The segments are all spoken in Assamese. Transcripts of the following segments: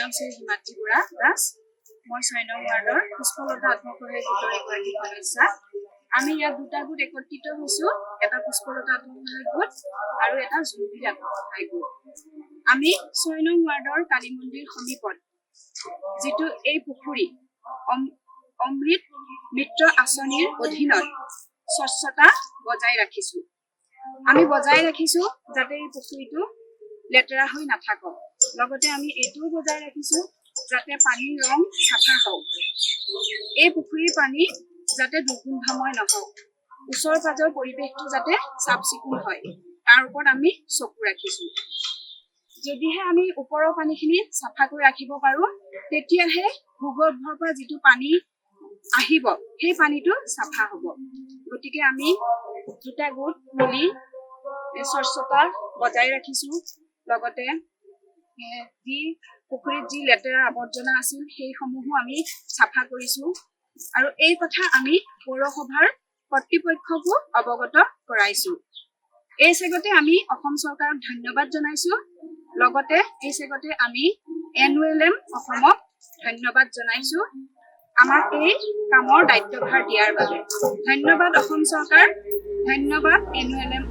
নাম শ্ৰী হিমাদ্ৰী বৰা দাস। মই 6 নং ৱাৰ্ডৰ পুষ্পলতা আত্মসহায়ক গোটৰ এগৰাকী সদস্যা। আমি ইয়াত দুটা গোট একত্ৰিত হৈছো, এটা পুষ্পলতা আত্মসহায়ক গোট আৰু এটা জুলুকি আত্মসহায়ক গোট। আমি 6 নং ৱাৰ্ডৰ কালী মন্দিৰ সমীপত যিটো এই পুখুৰী অমৃত মিত্ৰ আঁচনিৰ অধীনত স্বচ্ছতা বজাই ৰাখিছো। আমি বজাই ৰাখিছো যাতে এই পুখুৰীটো লেতেৰা হৈ নাথাকক। লগতে আমি এইটোও বজাই ৰাখিছো যাতে পানীৰ ৰং চাফা হওক। এই পুখুৰীৰ পানী যাতে দুৰ্গন্ধময় নহওক, ওচৰ পাজৰ পৰিৱেশটো যাতে চাফ চিকুণ হয়, তাৰ ওপৰত আমি চকু ৰাখিছো। যদিহে আমি ওপৰৰ পানীখিনি চাফা কৰি ৰাখিব পাৰো, তেতিয়াহে ভূগৰ্ভৰ পৰা যিটো পানী আহিব সেই পানীটো চাফা হ'ব। গতিকে আমি দুটা গোট মিলি স্বচ্ছতা বজাই ৰাখিছো। লগতে যি পুখুৰীত যি লেতেৰা আৱৰ্জনা আছিল সেইসমূহো আমি চাফা কৰিছো। আৰু এই কথা আমি পৌৰসভাৰ কৰ্তৃপক্ষকো অৱগত কৰাইছো। এই চেগতে আমি অসম চৰকাৰক ধন্যবাদ জনাইছো। লগতে এই চেগতে আমি NULM অসমক ধন্যবাদ জনাইছো আমাক এই কামৰ দায়িত্বভাৰ দিয়াৰ বাবে। ধন্যবাদ অসম চৰকাৰ, ধন্যবাদ NULM।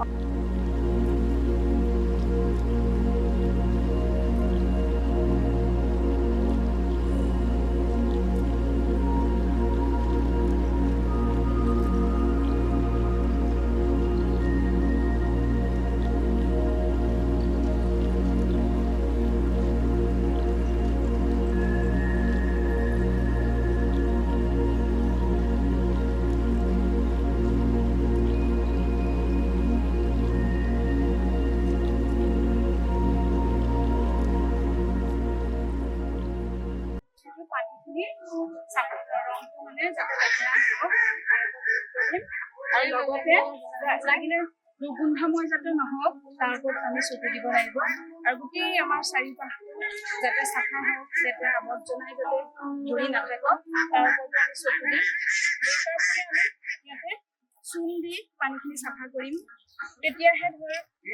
আৰু লগতে লাগিলে দুৰ্গন্ধময় যাতে নহওক তাৰ ওপৰত আমি চকু দিব লাগিব। আৰু গোটেই আমাৰ চাৰিওপাশ যাতে চাফা হওক, লেতেৰা আৱৰ্জনাই যাতে ধৰি নাথাকক তাৰ ওপৰত আমি চকু দিম। আমি ইয়াতে চূণ দি পানীখিনি চাফা কৰিম, তেতিয়াহে ধৰ